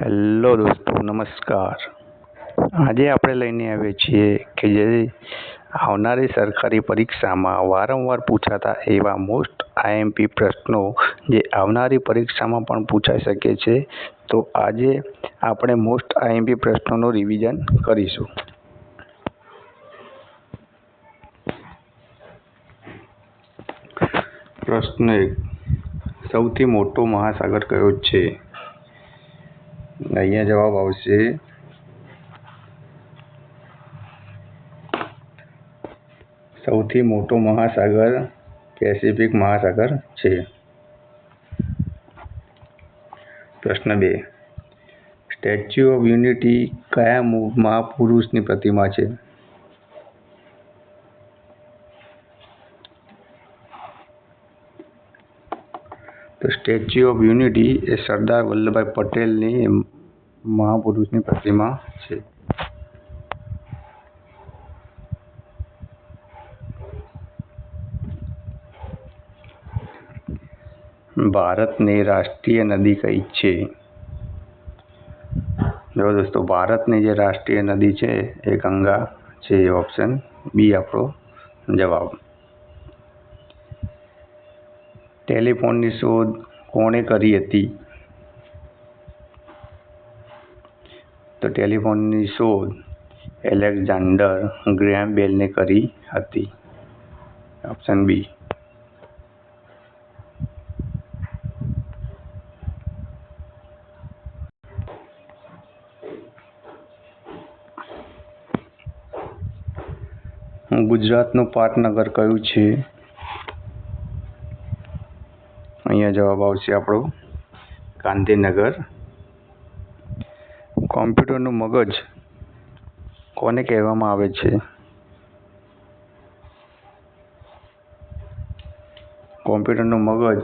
Hello દોસ્તો, નમસ્કાર. આજે આપણે લઈને આવ્યા છીએ કે જે આવનારી સરકારી પરીક્ષામાં વારંવાર પૂછાતા એવા મોસ્ટ આઈએમપી પ્રશ્નો જે આવનારી પરીક્ષામાં પણ પૂછાઈ શકે છે. તો આજે આપણે મોસ્ટ આઈએમપી પ્રશ્નોનું રિવિઝન કરીશું. પ્રશ્ન 1. સૌથી મોટો મહાસાગર કયો છે? અહીંયા જવાબ આવશે સૌથી મોટો મહાસાગર પેસિફિક મહાસાગર છે. પ્રશ્ન 2. સ્ટેચ્યુ ઓફ યુનિટી કયા મહાપુરુષની પ્રતિમા છે? તો સ્ટેચ્યુ ઓફ યુનિટી એ સરદાર વલ્લભભાઈ પટેલની મહાપુરુષની પ્રતિમા છે. ભારતની રાષ્ટ્રીય નદી કઈ છે? જો દોસ્તો, ભારતની જે રાષ્ટ્રીય નદી છે એ ગંગા છે. ઓપ્શન બી આપણો જવાબ. ટેલિફોનની શોધ કોણે કરી હતી? તો ટેલિફોનની શોધ એલેક્ઝાન્ડર ગ્રેહામ બેલને કરી હતી. Option B. ગુજરાતનું પાટનગર કયું છે? અહીંયા જવાબ આવશે આપણો ગાંધીનગર. કોમ્પ્યુટરનું મગજ કોને કહેવામાં આવે છે? કોમ્પ્યુટરનું મગજ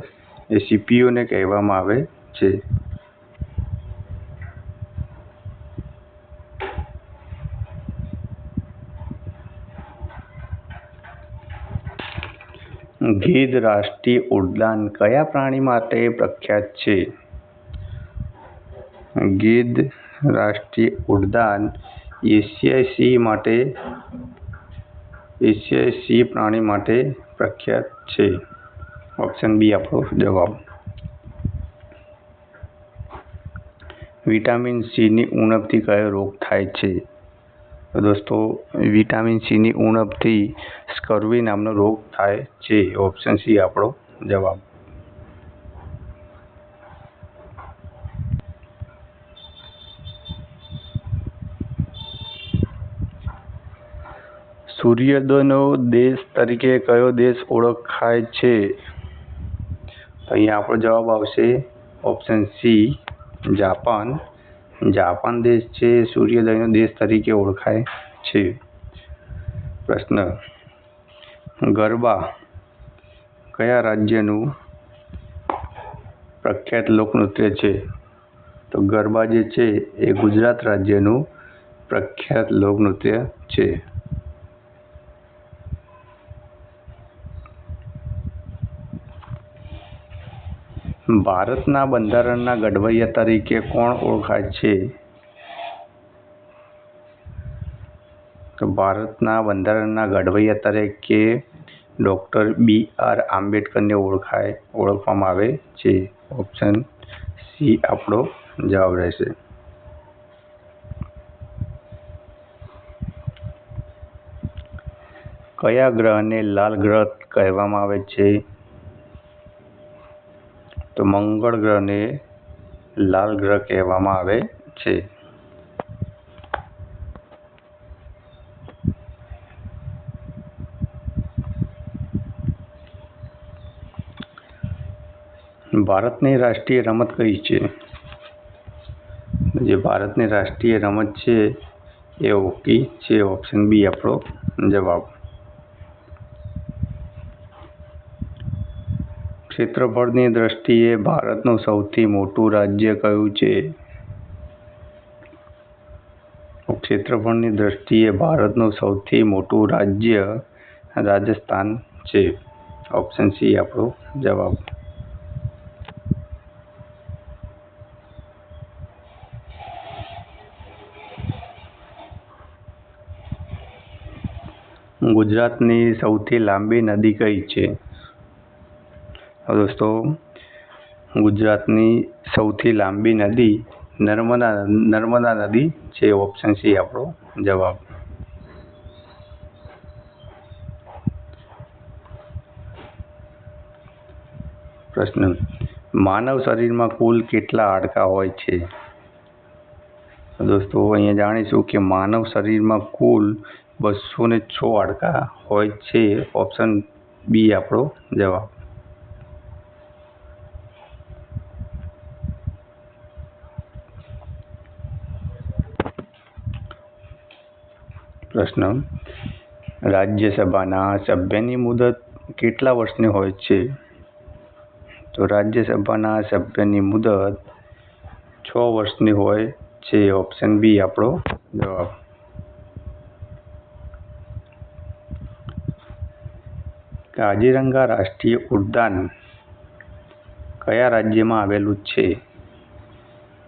એ સીપીયુને કહેવામાં આવે છે. ગીધ રાષ્ટ્રીય ઉદ્યાન કયા પ્રાણી માટે પ્રખ્યાત છે? ગીધ રાષ્ટ્રીય ઉદ્યાન એશિયાઈ સિંહ પ્રાણી માટે પ્રખ્યાત છે. ઓપ્શન બી આપણો જવાબ. વિટામિન સીની ઉણપથી કયો રોગ થાય છે? તો દોસ્તો, વિટામિન સીની ઉણપથી સ્કર્વી નામનો રોગ થાય છે. ઓપ્શન સી આપણો જવાબ. સૂર્યોદયનો દેશ તરીકે કયો દેશ ઓળખાય છે? તો અહીંયા આપણો જવાબ આવશે ઓપ્શન સી જાપાન. જાપાન દેશ છે સૂર્યોદયનો દેશ તરીકે ઓળખાય છે. પ્રશ્ન. ગરબા કયા રાજ્યનું પ્રખ્યાત લોકનૃત્ય છે? તો ગરબા જે છે એ ગુજરાત રાજ્યનું પ્રખ્યાત લોકનૃત્ય છે. ભારતના બંધારણના ઘડવૈયા તરીકે કોણ ઓળખાય છે? તો ભારતના બંધારણના ઘડવૈયા તરીકે ડૉક્ટર BR આંબેડકરને ઓળખવામાં આવે છે. ઓપ્શન સી આપણો જવાબ રહેશે. કયા ગ્રહને લાલ ગ્રહ કહેવામાં આવે છે? તો મંગળ ગ્રહને લાલ ગ્રહ કહેવામાં આવે છે. ભારતની રાષ્ટ્રીય રમત કઈ છે? જે ભારતની રાષ્ટ્રીય રમત છે એ હોકી છે. ઓપ્શન બી આપણો જવાબ. ક્ષેત્રફળની દ્રષ્ટિએ ભારતનું સૌથી મોટું રાજ્ય કયું છે? ક્ષેત્રફળની દ્રષ્ટિએ ભારતનું સૌથી મોટું રાજ્ય રાજસ્થાન છે. ઓપ્શન સી આપણો જવાબ. ગુજરાતની સૌથી લાંબી નદી કઈ છે? દોસ્તો, ગુજરાતની સૌથી લાંબી નદી નર્મદા નદી છે. ઓપ્શન સી આપણો જવાબ. પ્રશ્ન: માનવ શરીરમાં કુલ કેટલા હાડકાં હોય છે? દોસ્તો, અહીંયા જાણીશું કે માનવ શરીરમાં કુલ 206 હાડકાં હોય છે. ઓપ્શન બી આપણો જવાબ. પ્રશ્ન: રાજ્યસભાના સભ્યની મુદત કેટલા વર્ષની હોય છે? તો રાજ્યસભાના સભ્યની મુદત 6 વર્ષની હોય છે. ઓપ્શન બી આપણો જવાબ. કાઝીરંગા રાષ્ટ્રીય ઉદ્યાન કયા રાજ્યમાં આવેલું છે?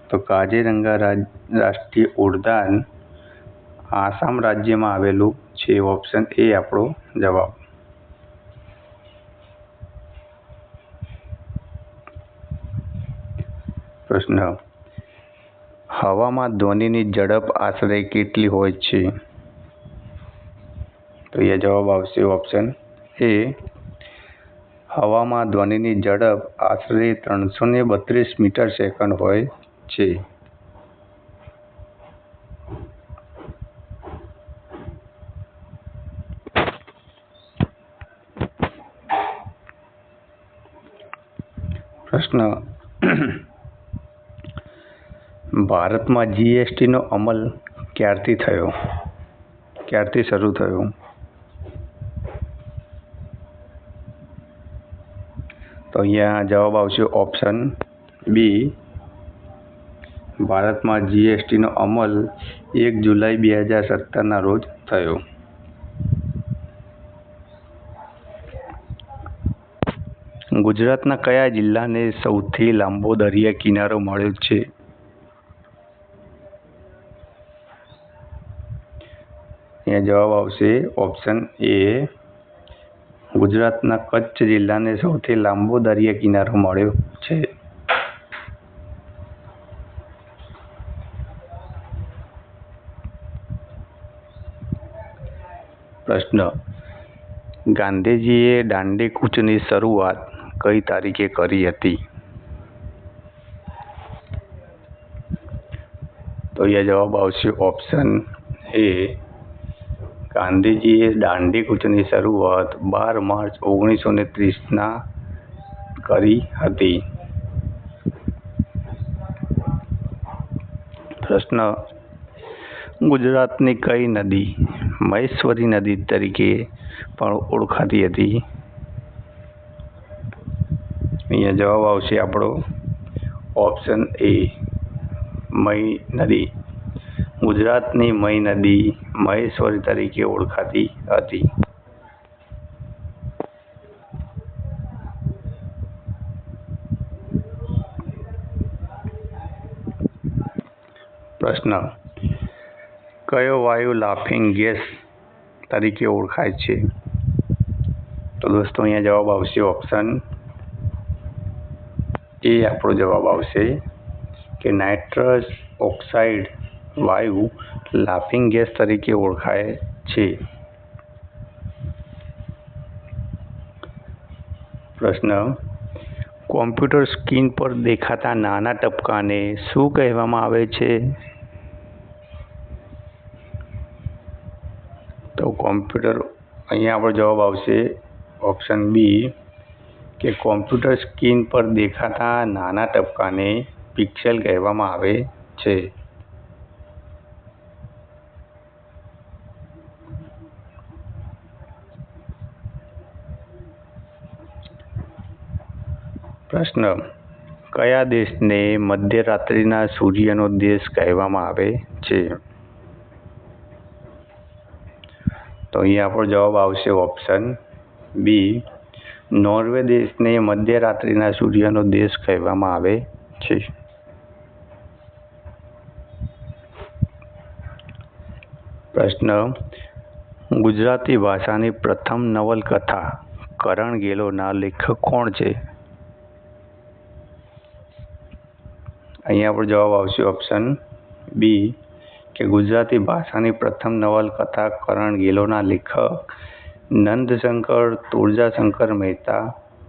તો કાઝીરંગા રાષ્ટ્રીય ઉદ્યાન આસામ રાજ્યમાં આવેલું છે. ઓપ્શન એ આપણો જવાબ. પ્રશ્ન: હવામાં ધ્વનિની ઝડપ આશરે કેટલી હોય છે? તો એ જવાબ આવશે ઓપ્શન એ. હવામાં ધ્વનિની ઝડપ આશરે 332 મીટર સેકન્ડ હોય છે. પ્રશ્ન: ભારતમાં જીએસટીનો અમલ ક્યારથી શરૂ થયો? તો અહીંયા જવાબ આવશે ઓપ્શન બી. ભારતમાં જીએસટીનો અમલ 1 જુલાઈ 2017ના રોજ થયો. ગુજરાતના કયા જિલ્લાને સૌથી લાંબો દરિયા કિનારો મળ્યો છે? અહીંયા જવાબ આવશે ઓપ્શન એ. ગુજરાતના કચ્છ જિલ્લાને સૌથી લાંબો દરિયા કિનારો મળ્યો છે. પ્રશ્ન: ગાંધીજીએ દાંડી કૂચની શરૂઆત કઈ તારીખે કરી હતી? તો અહીંયા જવાબ આવશે ઓપ્શન એ. ગાંધીજીએ દાંડી કૂચની શરૂઆત 12 માર્ચ 1930ના કરી હતી. પ્રશ્ન: ગુજરાતની કઈ નદી મહેશ્વરી નદી તરીકે પણ ઓળખાતી હતી? અહીંયા જવાબ આવશે આપણો ઓપ્શન એ. મહી નદી. ગુજરાતની મહી નદી મહેશ્વરી તરીકે ઓળખાતી હતી. પ્રશ્ન: કયો વાયુ લાફિંગ ગેસ તરીકે ઓળખાય છે? તો દોસ્તો, અહીંયા જવાબ આવશે ઓપ્શન એ આપણો જવાબ આવશે કે નાઇટ્રસ ઓક્સાઇડ વાયુ લાફિંગ ગેસ તરીકે ઓળખાય છે. પ્રશ્ન: કોમ્પ્યુટર સ્ક્રીન પર દેખાતા નાના ટપકાને શું કહેવામાં આવે છે? તો અહીંયા આપણો જવાબ આવશે ઓપ્શન બી કે કોમ્પ્યુટર સ્ક્રીન પર દેખાતા નાના ટપકાને પિક્સેલ કહેવામાં આવે છે. પ્રશ્ન: કયા દેશને મધ્યરાત્રિના સૂર્યનો દેશ કહેવામાં આવે છે? તો અહીંયા આપણો જવાબ આવશે ઓપ્શન બી. નોર્વે દેશને મધ્યરાત્રિના સૂર્યનો દેશ કહેવામાં આવે છે. પ્રશ્ન: ગુજરાતી ભાષાની પ્રથમ નવલકથા કરણ ગેલોના લેખક કોણ છે? અહીંયા આપણો જવાબ આવશે ઓપ્શન બી કે ગુજરાતી ભાષાની પ્રથમ નવલકથા કરણ ગેલોના લેખક નંદશંકર તુળજાશંકર મહેતા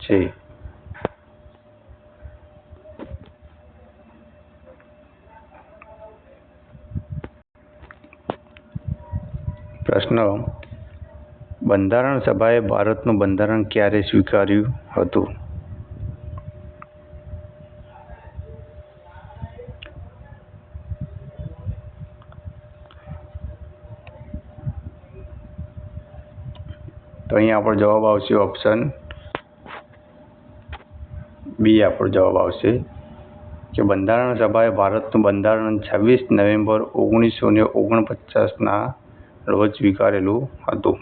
છે. પ્રશ્ન: બંધારણ સભાએ ભારતનું બંધારણ ક્યારે સ્વીકાર્યું હતું? તો અહીંયા આપણો જવાબ આવશે ઓપ્શન બી. આપણો જવાબ આવશે કે બંધારણ સભાએ ભારતનું બંધારણ 26 નવેમ્બર 1949ના રોજ સ્વીકારેલું હતું.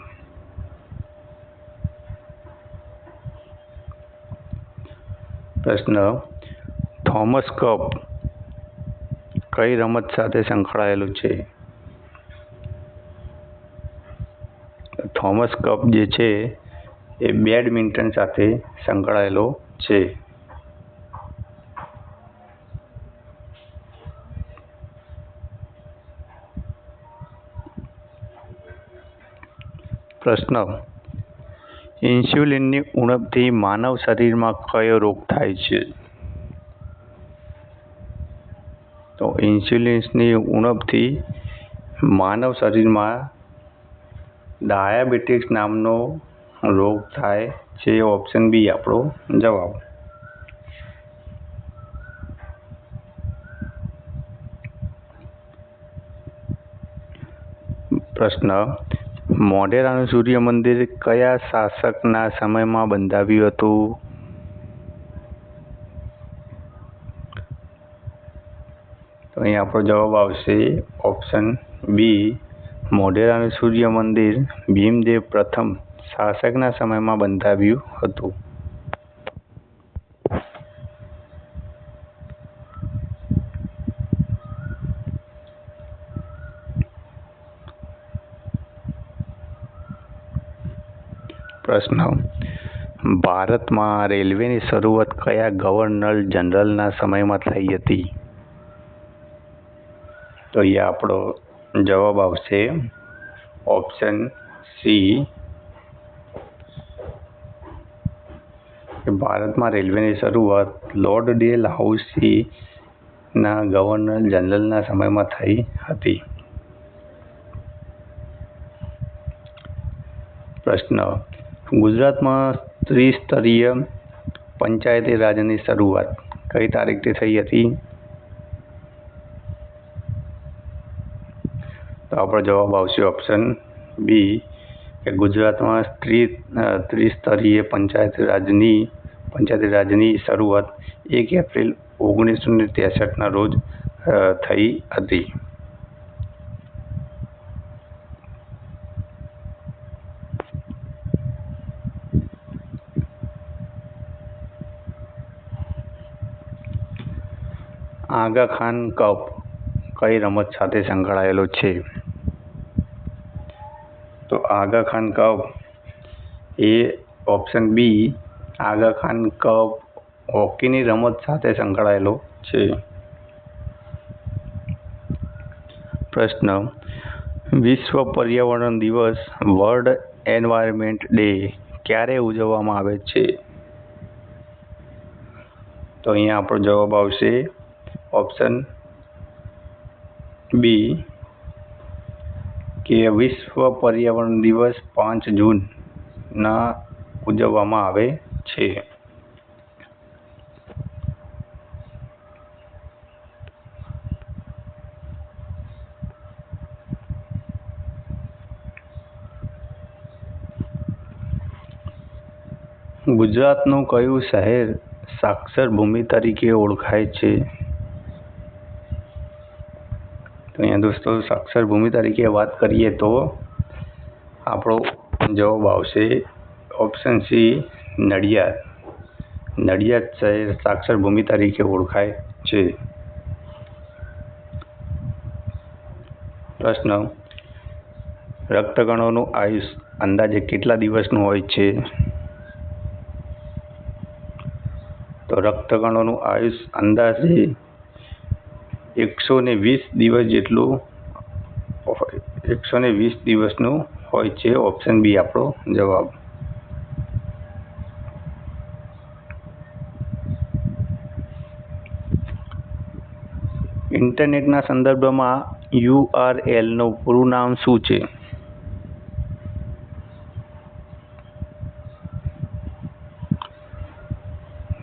પ્રશ્ન: થોમસ કપ કઈ રમત સાથે સંકળાયેલું છે? થોમસ કપ જે છે એ બેડમિન્ટન સાથે સંકળાયેલો છે. પ્રશ્ન: ઇન્સ્યુલિનની ઉણપથી માનવ શરીરમાં કયો રોગ થાય છે? તો ઇન્સ્યુલિનની ઉણપથી માનવ શરીરમાં ડાયાબિટીસ નામનો રોગ થાય છે. ઓપ્શન બી આપણો જવાબ. પ્રશ્ન: મોઢેરાનું સૂર્ય મંદિર કયા શાસકના સમયમાં બંધાવ્યું હતું? તો અહીં આપણો જવાબ આવશે ઓપ્શન બી. મોઢેરાનું સૂર્ય મંદિર ભીમદેવ પ્રથમ શાસકના સમયમાં બંધાવ્યું હતું. પ્રશ્ન: ભારતમાં રેલવેની શરૂઆત કયા ગવર્નર જનરલના સમયમાં થઈ હતી? તો અહીંયા આપણો જવાબ આવશે ઓપ્શન સી. ભારતમાં રેલવેની શરૂઆત લોર્ડ ડેલહાઉસીના ગવર્નર જનરલના સમયમાં થઈ હતી. પ્રશ્ન: ગુજરાતમાં ત્રિસ્તરીય પંચાયતી રાજની શરૂઆત કઈ તારીખથી થઈ હતી? તો આપણો જવાબ આવશે ઓપ્શન બી કે ગુજરાતમાં ત્રિસ્તરીય પંચાયતી રાજની શરૂઆત 1 એપ્રિલ 1963ના રોજ થઈ હતી. આગા ખાન કપ કઈ રમત સાથે સંકળાયેલો છે? તો આગા ખાન કપ એ ઓપ્શન બી આગા ખાન કપ હોકીની રમત સાથે સંકળાયેલો છે. પ્રશ્ન: વિશ્વ પર્યાવરણ દિવસ વર્લ્ડ એન્વાયરમેન્ટ ડે ક્યારે ઉજવવામાં આવે છે? તો અહીંયા આપણો જવાબ આવશે ઓપ્શન બી કે વિશ્વ પર્યાવરણ દિવસ 5 જૂનના ઉજવવામાં આવે છે. ગુજરાતનું કયું શહેર સાક્ષર ભૂમિ તરીકે ઓળખાય છે? તો અહીંયા દોસ્તો સાક્ષર ભૂમિ તરીકે વાત કરીએ તો આપણો જવાબ આવશે ઓપ્શન સી નડિયાદ. નડિયાદ શહેર સાક્ષર ભૂમિ તરીકે ઓળખાય છે. પ્રશ્ન: રક્તકણોનું આયુષ્ય અંદાજે કેટલા દિવસનું હોય છે? તો રક્તકણોનું આયુષ્ય અંદાજે 120 દિવસ જેટલું 120 દિવસનું હોય છે. ઓપ્શન બી આપણો જવાબ. ઇન્ટરનેટના સંદર્ભમાં URL નું પૂરું નામ શું છે?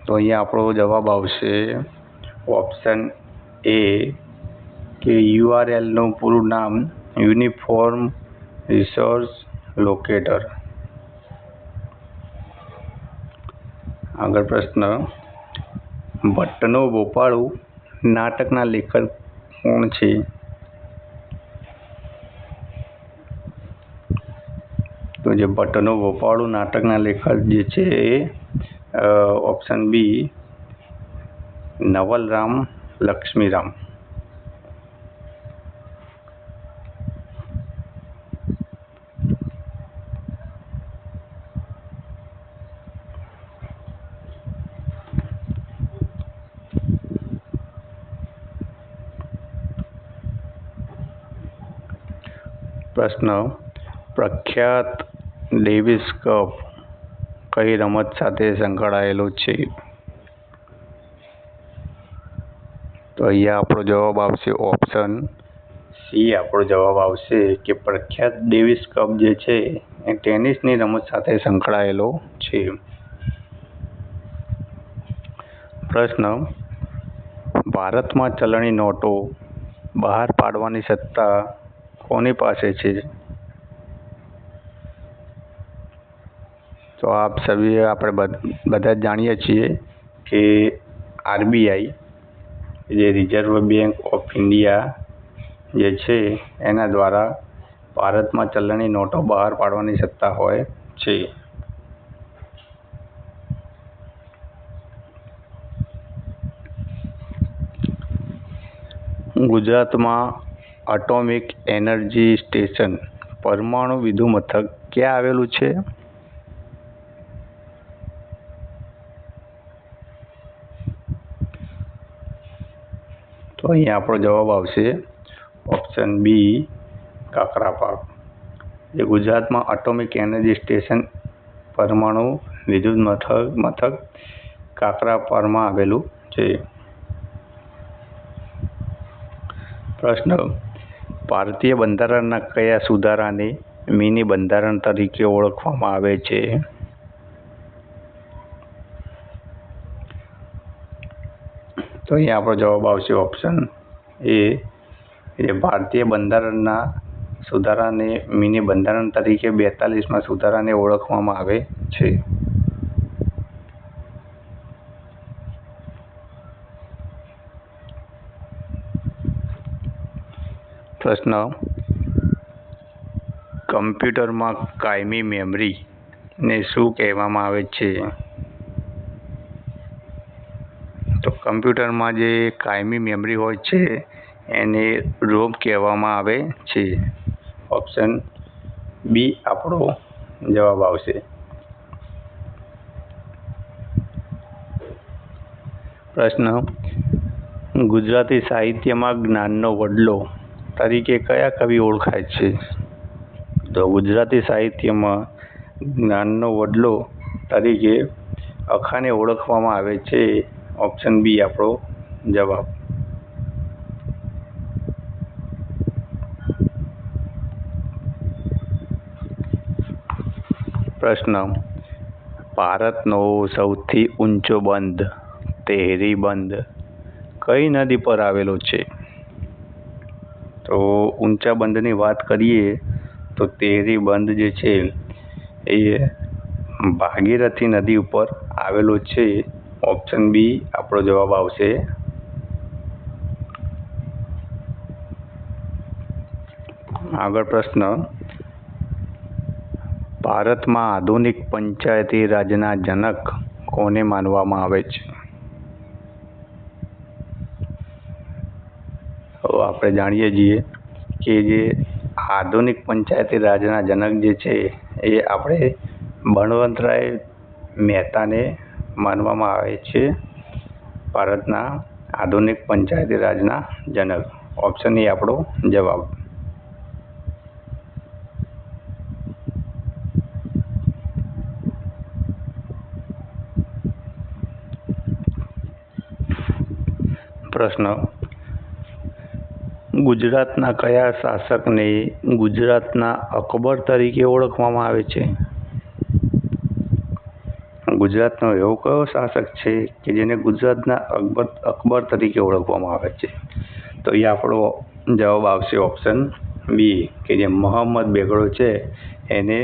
તો અહીંયા આપણો જવાબ આવશે ઓપ્શન એ કે URL નું પૂરું નામ યુનિફોર્મ રિસોર્સ લોકેટર. આગળ પ્રશ્ન, ભટ્ટનો ભોપાળું નાટકના લેખક કોણ છે? તો જે ભટ્ટનો ભોપાળું નાટકના લેખક જે છે ઓપ્શન બી નવલરામ લક્ષ્મીરામ. પ્રશ્ન, પ્રખ્યાત ડેવિસ કપ કઈ રમત સાથે સંકળાયેલો છે? તો અહીંયા આપણો જવાબ આવશે ઓપ્શન સી. આપણો જવાબ આવશે કે પ્રખ્યાત ડેવિસ કપ જે છે એ ટેનિસની રમત સાથે સંકળાયેલો છે. પ્રશ્ન, ભારતમાં ચલણી નોટો બહાર પાડવાની સત્તા કોની પાસે છે? તો આપણે બધા જ જાણીએ છીએ કે RBI જે રિઝર્વ બેંક ઓફ ઇન્ડિયા જે છે એના દ્વારા ભારતમાં ચલણી નોટો બહાર પાડવાની સત્તા હોય છે. ગુજરાતમાં એટોમિક એનર્જી સ્ટેશન પરમાણુ વિદ્યુત મથક ક્યાં આવેલું છે? તો અહીંયા આપણો જવાબ આવશે ઓપ્શન બી કાકરાપાર. જે ગુજરાતમાં એટોમિક એનર્જી સ્ટેશન પરમાણુ વિદ્યુત મથક કાકરાપારમાં આવેલું છે. પ્રશ્ન, ભારતીય બંધારણના કયા સુધારાને મિની બંધારણ તરીકે ઓળખવામાં આવે છે? તો અહીંયા આપણો જવાબ આવશે ઓપ્શન એ. ભારતીય બંધારણના સુધારાને મિની બંધારણ તરીકે 42માં સુધારાને ઓળખવામાં આવે છે. પ્રશ્ન, કમ્પ્યુટરમાં કાયમી મેમરી ને શું કહેવામાં આવે છે? તો કમ્પ્યુટરમાં જે કાયમી મેમરી હોય છે એને રોમ કહેવામાં આવે છે. ઓપ્શન બી આપણો જવાબ આવશે. પ્રશ્ન, ગુજરાતી સાહિત્યમાં જ્ઞાનનો વડલો તરીકે કયા કવિ ઓળખાય છે? તો ગુજરાતી સાહિત્યમાં જ્ઞાનનો વડલો તરીકે અખાને ઓળખવામાં આવે છે. ઓપ્શન બી આપણો જવાબ. પ્રશ્ન, ભારતનો સૌથી ઊંચો બંધ તેહરી બંધ કઈ નદી પર આવેલો છે? તો ઊંચા બંધની વાત કરીએ તો તેહરી બંધ જે છે એ ભાગીરથી નદી ઉપર આવેલો છે. ઓપ્શન બી આપણો જવાબ આવશે. આગળ પ્રશ્ન, ભારતમાં આધુનિક પંચાયતી રાજના જનક કોને માનવામાં આવે છે? તો આપણે જાણીએ છીએ કે જે આધુનિક પંચાયતી રાજના જનક જે છે એ આપણે બળવંતરાય મહેતાને માનવામાં આવે છે ભારતના આધુનિક પંચાયતી રાજના જનક. ઓપ્શન એ આપણો જવાબ. પ્રશ્ન: ગુજરાતના કયા શાસકને ગુજરાતના અકબર તરીકે ઓળખવામાં આવે છે? ગુજરાતનો એવો કયો શાસક છે કે જેને ગુજરાતના અકબર તરીકે ઓળખવામાં આવે છે? તો એ આપણો જવાબ આવશે ઓપ્શન બી, કે જે મોહમ્મદ બેગડો છે એને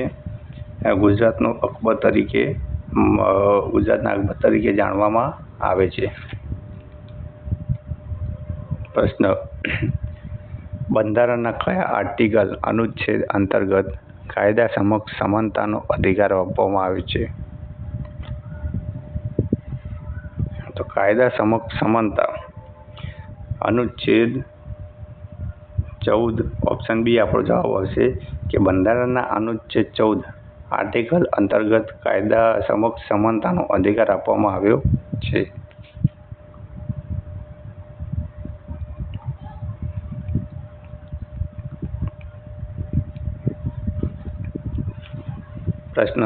ગુજરાતના અકબર તરીકે જાણવામાં આવે છે. પ્રશ્ન: બંધારણના કયા આર્ટિકલ અનુચ્છેદ અંતર્ગત કાયદા સમક્ષ સમાનતાનો અધિકાર આપવામાં આવ્યો છે? તો કાયદા સમક્ષ સમાનતા અનુચ્છેદ 14. ઓપ્શન બી આપણો જવાબ આવશે કે બંધારણના અનુચ્છેદ 14 આર્ટિકલ અંતર્ગત કાયદા સમક્ષ સમાનતાનો અધિકાર આપવામાં આવ્યો છે. પ્રશ્ન: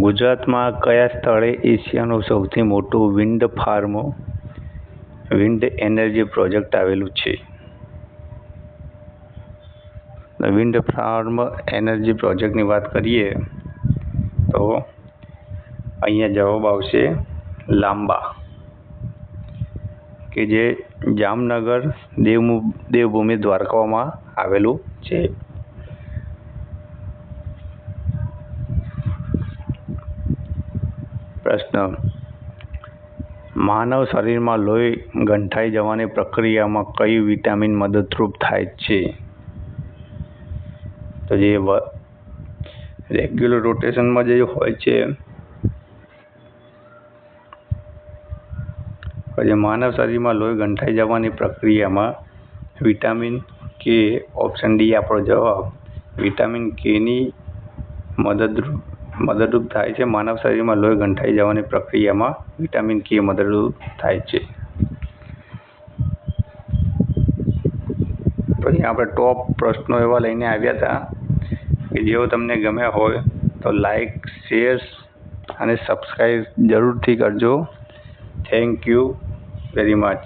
ગુજરાતમાં કયા સ્થળે એશિયાનું સૌથી મોટું વિન્ડ એનર્જી પ્રોજેક્ટ આવેલું છે? વિન્ડ ફાર્મ એનર્જી પ્રોજેક્ટની વાત કરીએ તો અહીંયા જવાબ આવશે લાંબા, કે જે જામનગર દેવભૂમિ દ્વારકામાં આવેલું છે. પ્રશ્ન: માનવ શરીરમાં લોહી ગંઠાઈ જવાની પ્રક્રિયામાં કયું વિટામિન મદદરૂપ થાય છે? તો જે રેગ્યુલર રોટેશનમાં જે હોય છે, માનવ શરીરમાં લોહી ગંઠાઈ જવાની પ્રક્રિયામાં વિટામિન કે, ઓપ્શન ડી આપણો જવાબ, વિટામિન કેની મદદરૂપ થાય છે. માનવ શરીરમાં લોહી ગંઠાઈ જવાની પ્રક્રિયામાં વિટામિન કે મદદરૂપ થાય છે. તો અહીંયા આપણે ટોપ પ્રશ્નો એવા લઈને આવ્યા હતા કે જેઓ તમને ગમ્યા હોય તો લાઈક, શેર અને સબસ્ક્રાઈબ જરૂરથી કરજો. Thank you very much.